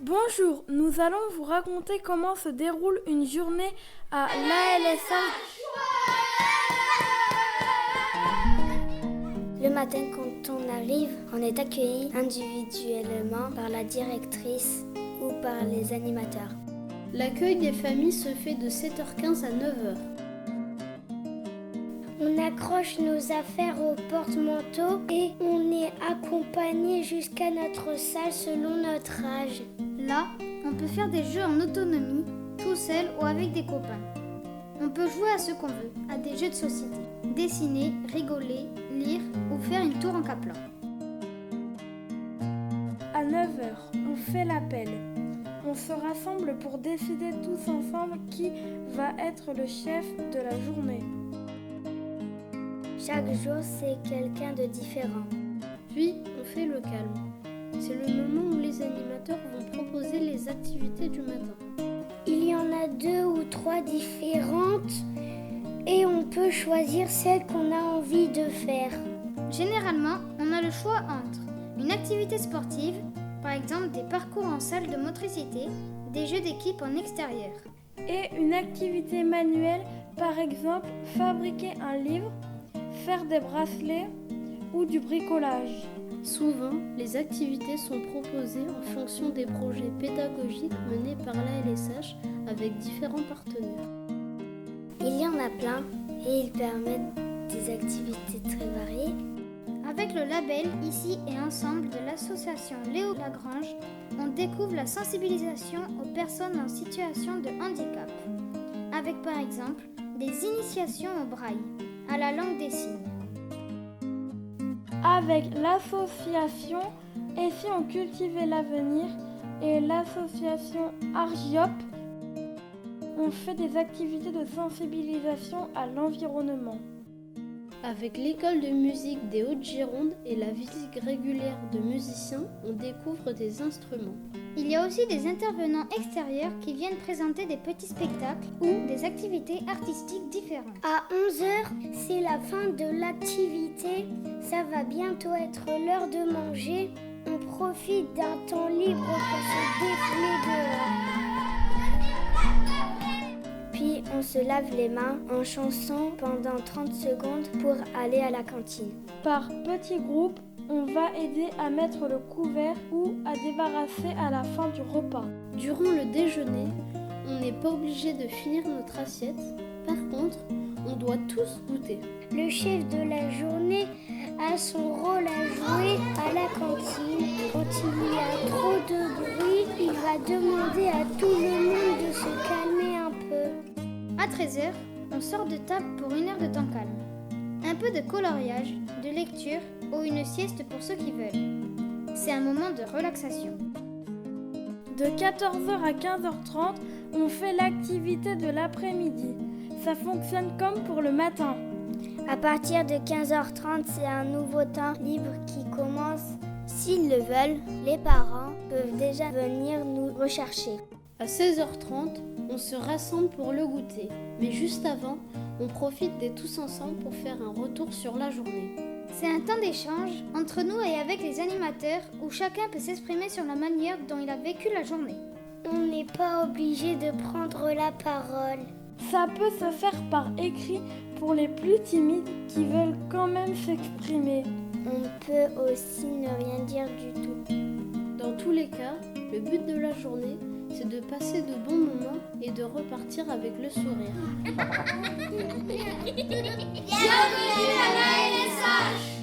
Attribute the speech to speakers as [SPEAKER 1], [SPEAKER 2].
[SPEAKER 1] Bonjour, nous allons vous raconter comment se déroule une journée à l'ALSH.
[SPEAKER 2] Le matin, quand on arrive, on est accueilli individuellement par la directrice ou par les animateurs.
[SPEAKER 3] L'accueil des familles se fait de 7h15 à 9h.
[SPEAKER 2] On accroche nos affaires au porte-manteau et on est accompagné jusqu'à notre salle selon notre âge.
[SPEAKER 4] Là, on peut faire des jeux en autonomie, tout seul ou avec des copains. On peut jouer à ce qu'on veut, à des jeux de société, dessiner, rigoler, lire ou faire une tour en Kaplan.
[SPEAKER 1] À 9h, on fait l'appel. On se rassemble pour décider tous ensemble qui va être le chef de la journée.
[SPEAKER 2] Chaque jour, c'est quelqu'un de différent.
[SPEAKER 3] Puis, on fait le calme. C'est le moment où les animateurs vont proposer les activités du matin.
[SPEAKER 2] Il y en a 2 ou 3 différentes et on peut choisir celle qu'on a envie de faire.
[SPEAKER 4] Généralement, on a le choix entre une activité sportive, par exemple des parcours en salle de motricité, des jeux d'équipe en extérieur.
[SPEAKER 1] Et une activité manuelle, par exemple fabriquer un livre, faire des bracelets ou du bricolage.
[SPEAKER 3] Souvent, les activités sont proposées en fonction des projets pédagogiques menés par l'ALSH avec différents partenaires.
[SPEAKER 2] Il y en a plein et ils permettent des activités très variées.
[SPEAKER 4] Avec le label Ici et Ensemble de l'association Léo Lagrange, on découvre la sensibilisation aux personnes en situation de handicap, avec par exemple des initiations au braille, à la langue des signes.
[SPEAKER 1] Avec l'association Et si on cultivait l'avenir et l'association Argiop, on fait des activités de sensibilisation à l'environnement.
[SPEAKER 3] Avec l'école de musique des Hautes-Girondes et la visite régulière de musiciens, on découvre des instruments.
[SPEAKER 4] Il y a aussi des intervenants extérieurs qui viennent présenter des petits spectacles ou des activités artistiques différentes.
[SPEAKER 2] À 11h, c'est la fin de l'activité. Ça va bientôt être l'heure de manger. On profite d'un temps libre pour se défouler dehors. Puis on se lave les mains en chanson pendant 30 secondes pour aller à la cantine.
[SPEAKER 1] Par petits groupes, on va aider à mettre le couvert ou à débarrasser à la fin du repas.
[SPEAKER 3] Durant le déjeuner, on n'est pas obligé de finir notre assiette. Par contre, on doit tous goûter.
[SPEAKER 2] Le chef de la journée a son rôle à jouer à la cantine. Quand il y a trop de bruit, il va demander à tout le monde de se calmer un peu.
[SPEAKER 4] À 13h, on sort de table pour 1 heure de temps calme. Un peu de coloriage, de lecture ou une sieste pour ceux qui veulent. C'est un moment de relaxation.
[SPEAKER 1] De 14h à 15h30, on fait l'activité de l'après-midi. Ça fonctionne comme pour le matin.
[SPEAKER 2] À partir de 15h30, c'est un nouveau temps libre qui commence. S'ils le veulent, les parents peuvent déjà venir nous rechercher.
[SPEAKER 3] À 16h30, on se rassemble pour le goûter. Mais juste avant, on profite d'être tous ensemble pour faire un retour sur la journée.
[SPEAKER 4] C'est un temps d'échange entre nous et avec les animateurs où chacun peut s'exprimer sur la manière dont il a vécu la journée.
[SPEAKER 2] On n'est pas obligé de prendre la parole.
[SPEAKER 1] Ça peut se faire par écrit pour les plus timides qui veulent quand même s'exprimer.
[SPEAKER 2] On peut aussi ne rien dire du tout.
[SPEAKER 3] Dans tous les cas, le but de la journée, c'est de passer de bons moments et de repartir avec le sourire.
[SPEAKER 5] Bienvenue à l'ALSH.